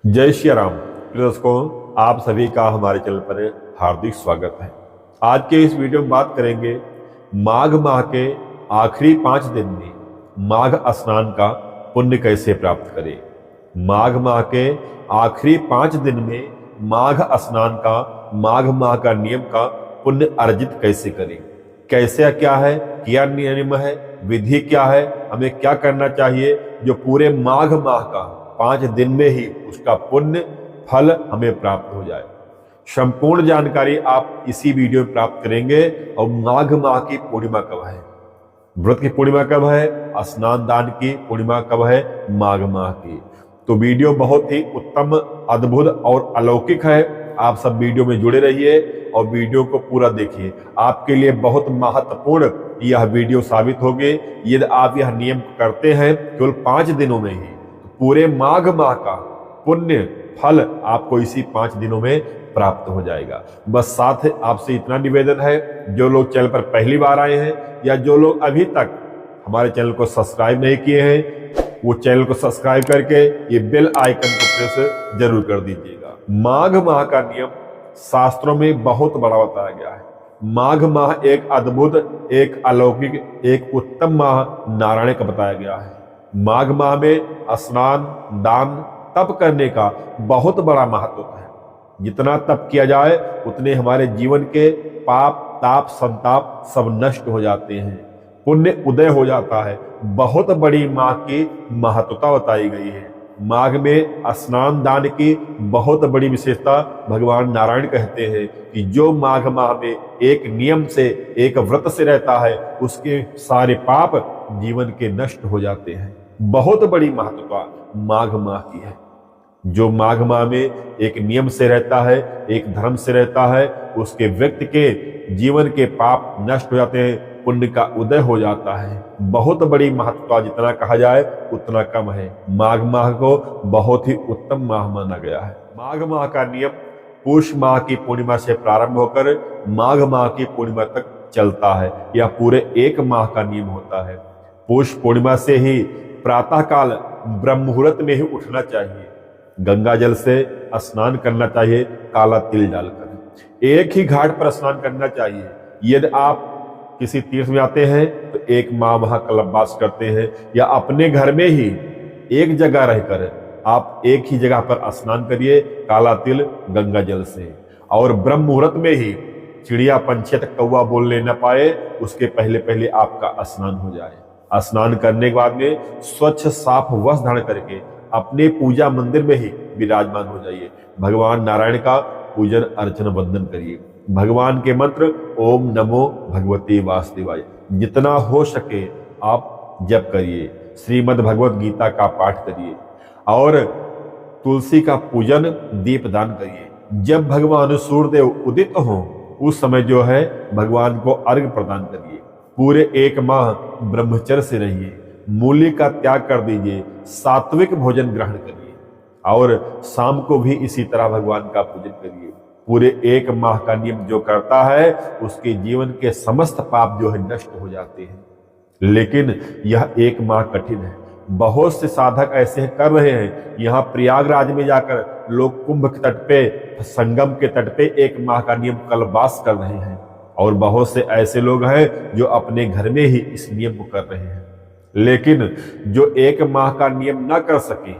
जय श्री राम। प्रिय दर्शकों, आप सभी का हमारे चैनल पर हार्दिक स्वागत है। आज के इस वीडियो में बात करेंगे माघ माह के आखिरी 5 दिन में माघ स्नान का पुण्य कैसे प्राप्त करें। माघ माह के आखिरी 5 दिन में माघ स्नान का, माघ माह का नियम का पुण्य अर्जित कैसे करें, कैसे क्या है, क्या नियम है, विधि क्या है, हमें क्या करना चाहिए जो पूरे माघ माह का 5 दिन में ही उसका पुण्य फल हमें प्राप्त हो जाए। संपूर्ण जानकारी आप इसी वीडियो में प्राप्त करेंगे। और माघ माह की पूर्णिमा कब है, व्रत की पूर्णिमा कब है, स्नान दान की पूर्णिमा कब है, माघ माह की। तो वीडियो बहुत ही उत्तम, अद्भुत और अलौकिक है। आप सब वीडियो में जुड़े रहिए और वीडियो को पूरा देखिए। आपके लिए बहुत महत्वपूर्ण यह वीडियो साबित होगी यदि आप यह नियम करते हैं केवल 5 दिनों में ही। पूरे माघ माह का पुण्य फल आपको इसी 5 दिनों में प्राप्त हो जाएगा। बस साथ आपसे इतना निवेदन है, जो लोग चैनल पर पहली बार आए हैं या जो लोग अभी तक हमारे चैनल को सब्सक्राइब नहीं किए हैं, वो चैनल को सब्सक्राइब करके ये बेल आइकन को प्रेस जरूर कर दीजिएगा। माघ माह का नियम शास्त्रों में बहुत बड़ा बताया गया है। माघ माह एक अद्भुत, एक अलौकिक, एक उत्तम माह नारायण का बताया गया है। माघ माह में स्नान, दान, तप करने का बहुत बड़ा महत्व है। जितना तप किया जाए उतने हमारे जीवन के पाप, ताप, संताप सब नष्ट हो जाते हैं, पुण्य उदय हो जाता है। बहुत बड़ी माह की महत्वता बताई गई है। माघ में स्नान दान की बहुत बड़ी विशेषता भगवान नारायण कहते हैं कि जो माघ माह में एक नियम से, एक व्रत से रहता है, उसके सारे पाप जीवन के नष्ट हो जाते हैं। बहुत बड़ी महत्वता माघ माह की है। जो माघ माह में एक नियम से रहता है, एक धर्म से रहता है, उसके व्यक्ति के जीवन के पाप नष्ट हो जाते हैं, पुण्य का उदय हो जाता है। बहुत बड़ी महत्वता, जितना कहा जाए उतना कम है। माघ माह को बहुत ही उत्तम माह माना गया है। माघ माह का नियम पुष माह की पूर्णिमा से प्रारंभ होकर माघ माह की पूर्णिमा तक चलता है। यह पूरे 1 माह का नियम होता है। पुष पूर्णिमा से ही प्रातः काल ब्रह्म मुहूर्त में ही उठना चाहिए, गंगा जल से स्नान करना चाहिए, काला तिल डालकर। एक ही घाट पर स्नान करना चाहिए। यदि आप किसी तीर्थ में आते हैं तो 1 माह वहां कल्पवास करते हैं, या अपने घर में ही एक जगह रहकर आप एक ही जगह पर स्नान करिए, काला तिल गंगा जल से। और ब्रह्म मुहूर्त में ही चिड़िया, पंछी तक कौवा बोलने न पाए, उसके पहले पहले आपका स्नान हो जाए। स्नान करने के बाद में स्वच्छ साफ वस्त्र धारण करके अपने पूजा मंदिर में ही विराजमान हो जाइए। भगवान नारायण का पूजन अर्चन वंदन करिए। भगवान के मंत्र ओम नमो भगवते वासुदेवाय जितना हो सके आप जप करिए। श्रीमद् भगवत गीता का पाठ करिए और तुलसी का पूजन, दीपदान करिए। जब भगवान सूर्यदेव उदित हो उस समय जो है भगवान को अर्घ्य प्रदान करिए। पूरे 1 माह ब्रह्मचर्य से रहिए, मूल्य का त्याग कर दीजिए, सात्विक भोजन ग्रहण करिए और शाम को भी इसी तरह भगवान का पूजन करिए। पूरे 1 माह का नियम जो करता है उसके जीवन के समस्त पाप जो है नष्ट हो जाते हैं। लेकिन यह 1 माह कठिन है। बहुत से साधक ऐसे कर रहे हैं। यहाँ प्रयागराज में जाकर लोग कुंभ के तट पे, संगम के तट पे 1 माह का नियम कल्पवास कर रहे हैं। और बहुत से ऐसे लोग हैं जो अपने घर में ही इस नियम को कर रहे हैं। लेकिन जो 1 माह का नियम ना कर सके,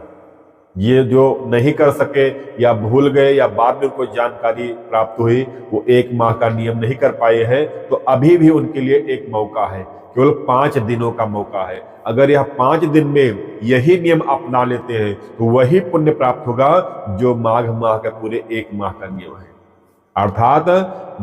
ये जो नहीं कर सके या भूल गए या बाद में कोई जानकारी प्राप्त हुई, वो 1 माह का नियम नहीं कर पाए हैं, तो अभी भी उनके लिए एक मौका है। केवल 5 दिनों का मौका है। अगर यह 5 दिन में यही नियम अपना लेते हैं तो वही पुण्य प्राप्त होगा जो माघ माह का पूरे 1 माह का नियम है। अर्थात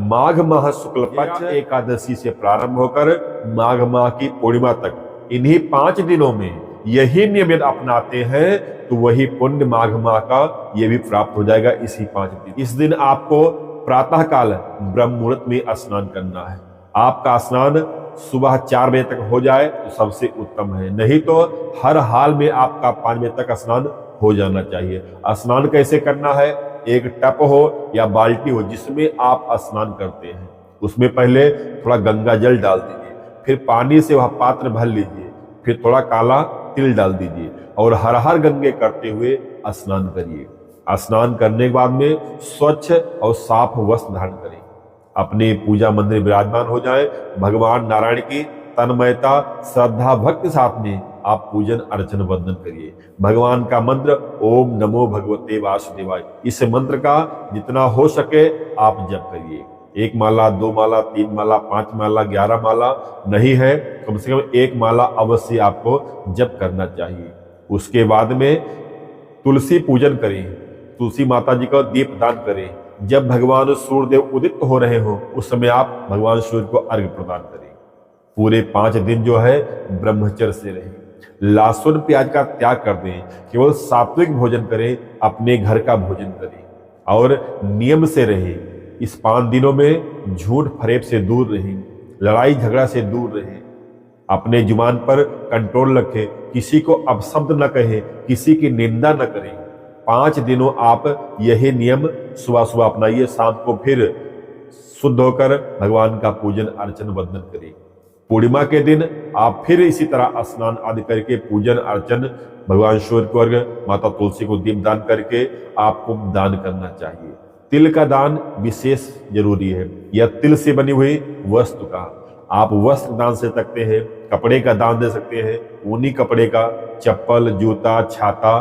माघ माह शुक्ल पक्ष एकादशी से प्रारंभ होकर माघ माह की पूर्णिमा तक इन्हीं 5 दिनों में यही नियम यदि अपनाते हैं तो वही पुण्य माघ माह का ये भी प्राप्त हो जाएगा इसी 5 दिन। इस दिन आपको प्रातः काल ब्रह्म मुहूर्त में स्नान करना है। आपका स्नान सुबह 4 बजे तक हो जाए तो सबसे उत्तम है, नहीं तो हर हाल में आपका 5 बजे तक स्नान हो जाना चाहिए। स्नान कैसे करना है, एक टप हो या बाल्टी हो जिसमें आप स्नान करते हैं, उसमें पहले थोड़ा गंगा जल डाल दीजिए, फिर पानी से वह पात्र भर लीजिए, फिर थोड़ा काला तिल डाल दीजिए और हर हर गंगे करते हुए स्नान करिए। स्नान करने के बाद में स्वच्छ और साफ वस्त्र धारण करें। अपने पूजा मंदिर विराजमान हो जाए। भगवान नारायण की तन्मयता श्रद्धा भक्ति साथ में आप पूजन अर्चन वंदन करिए। भगवान का मंत्र ओम नमो भगवते वासुदेवाय, इस मंत्र का जितना हो सके आप जप करिए। 1 माला, 2 माला, 3 माला, 5 माला, 11 माला नहीं है, कम से कम 1 माला अवश्य आपको जप करना चाहिए। उसके बाद में तुलसी पूजन करें, तुलसी माता जी का दीप दान करें। जब भगवान सूर्यदेव उदित हो रहे हो उस समय आप भगवान सूर्य को अर्घ्य प्रदान करें। पूरे 5 दिन जो है ब्रह्मचर्य से रहें, लहसुन प्याज का त्याग कर दें, केवल सात्विक भोजन करें, अपने घर का भोजन करें और नियम से रहें। इस 5 दिनों में झूठ फरेब से दूर रहें, लड़ाई झगड़ा से दूर रहें, अपने जुबान पर कंट्रोल रखें, किसी को अपशब्द न कहें, किसी की निंदा न करें। 5 दिनों आप यही नियम सुबह सुबह अपनाइए, शाम को फिर शुद्ध होकर भगवान का पूजन अर्चन वंदन करें। पूर्णिमा के दिन आप फिर इसी तरह स्नान आदि करके पूजन अर्चन भगवान सूर्य को अर्घ्य, माता तुलसी को दीप दान करके आपको दान करना चाहिए। तिल का दान विशेष जरूरी है, यह तिल से बनी हुई वस्तु का आप वस्त्र दान दे सकते हैं, कपड़े का दान दे सकते हैं, ऊनी कपड़े का, चप्पल, जूता, छाता,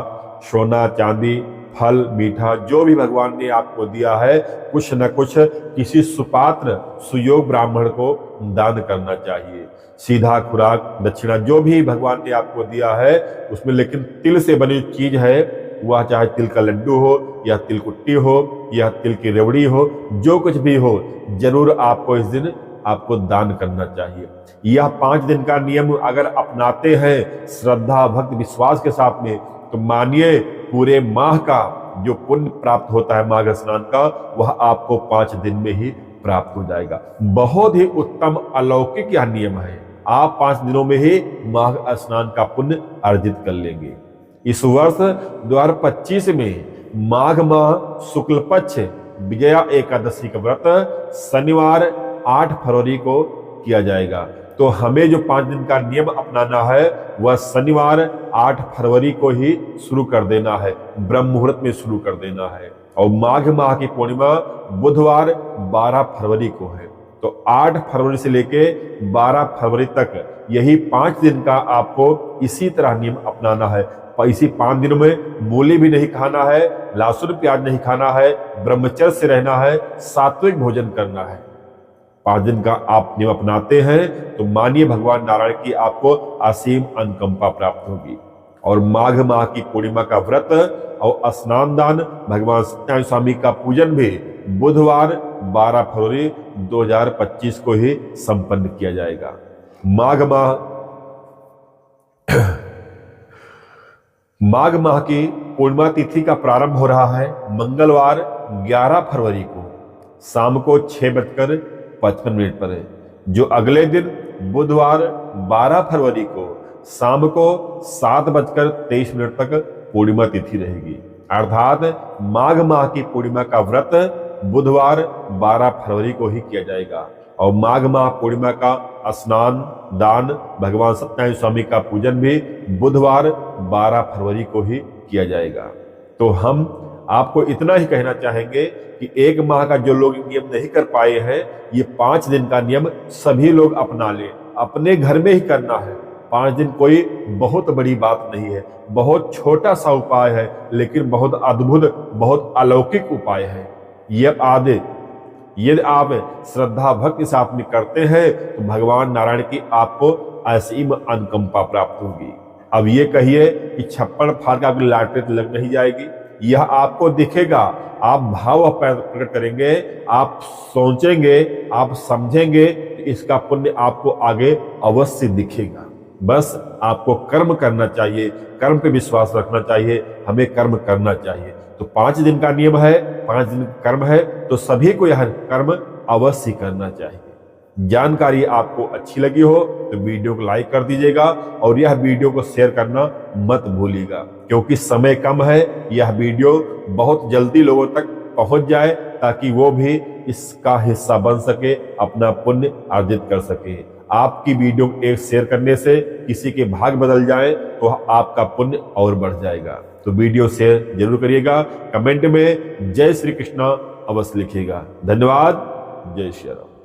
सोना, चांदी, फल, मीठा, जो भी भगवान ने आपको दिया है कुछ न कुछ किसी सुपात्र सुयोग ब्राह्मण को दान करना चाहिए। सीधा खुराक, दक्षिणा, जो भी भगवान ने आपको दिया है उसमें लेकिन तिल से बनी चीज है, वह चाहे तिल का लड्डू हो या तिल कुट्टी हो या तिल की रेवड़ी हो, जो कुछ भी हो, जरूर आपको इस दिन आपको दान करना चाहिए। यह 5 दिन का नियम अगर अपनाते हैं श्रद्धा भक्ति विश्वास के साथ में, तो मानिए पूरे माह का जो पुण्य प्राप्त होता है माघ स्नान का, वह आपको 5 दिन में ही प्राप्त हो जाएगा। बहुत ही उत्तम अलौकिक यह नियम है। आप 5 दिनों में ही माघ स्नान का पुण्य अर्जित कर लेंगे। इस वर्ष 2025 में माघ माह शुक्ल पक्ष विजया एकादशी का व्रत शनिवार 8 फरवरी को किया जाएगा। तो हमें जो 5 दिन का नियम अपनाना है वह शनिवार 8 फरवरी को ही शुरू कर देना है, ब्रह्म मुहूर्त में शुरू कर देना है। और माघ माह की पूर्णिमा बुधवार 12 फरवरी को है। तो 8 फरवरी से लेके 12 फरवरी तक यही 5 दिन का आपको इसी तरह नियम अपनाना है। इसी 5 दिनों में मूली भी नहीं खाना है, लहसुन प्याज नहीं खाना है, ब्रह्मचर्य से रहना है, सात्विक भोजन करना है। 5 दिन का आप नियम अपनाते हैं तो मानिए भगवान नारायण की आपको असीम अनुकंपा प्राप्त होगी। और माघ माह की पूर्णिमा का व्रत और स्नान दान भगवान सत्यनारायण स्वामी का पूजन भी बुधवार 12 फरवरी 2025 को ही संपन्न किया जाएगा। माघ माह की पूर्णिमा तिथि का प्रारंभ हो रहा है मंगलवार 11 फरवरी को शाम को 6:55 पर है, जो अगले दिन बुधवार 12 फरवरी को शाम को 7:23 तक पूर्णिमा तिथि रहेगी। अर्थात माघ माह की पूर्णिमा का व्रत बुधवार 12 फरवरी को ही किया जाएगा। और माघ माह पूर्णिमा का स्नान दान भगवान सत्यनारायण स्वामी का पूजन भी बुधवार 12 फरवरी को ही किया जाएगा। तो हम आपको इतना ही कहना चाहेंगे कि 1 माह का जो लोग नियम नहीं कर पाए हैं, ये 5 दिन का नियम सभी लोग अपना लें। अपने घर में ही करना है। 5 दिन कोई बहुत बड़ी बात नहीं है, बहुत छोटा सा उपाय है, लेकिन बहुत अद्भुत बहुत अलौकिक उपाय है। यदि आप श्रद्धा भक्ति के साथ में करते हैं तो भगवान नारायण की आपको असीम अनुकंपा प्राप्त होगी। अब ये कहिए कि छप्पड़ फाड़ का लाटरी लग नहीं जाएगी, यह आपको दिखेगा। आप भाव प्रकट करेंगे, आप सोचेंगे, आप समझेंगे, इसका पुण्य आपको आगे अवश्य दिखेगा। बस आपको कर्म करना चाहिए, कर्म पे विश्वास रखना चाहिए, हमें कर्म करना चाहिए। तो 5 दिन का नियम है, 5 दिन कर्म है, तो सभी को यह कर्म अवश्य करना चाहिए। जानकारी आपको अच्छी लगी हो तो वीडियो को लाइक कर दीजिएगा और यह वीडियो को शेयर करना मत भूलिएगा, क्योंकि समय कम है। यह वीडियो बहुत जल्दी लोगों तक पहुंच जाए ताकि वो भी इसका हिस्सा बन सके, अपना पुण्य अर्जित कर सके। आपकी वीडियो एक शेयर करने से किसी के भाग बदल जाए तो आपका पुण्य और बढ़ जाएगा। तो वीडियो शेयर जरूर करिएगा। कमेंट में जय श्री कृष्ण अवश्य लिखिएगा। धन्यवाद। जय श्री राम।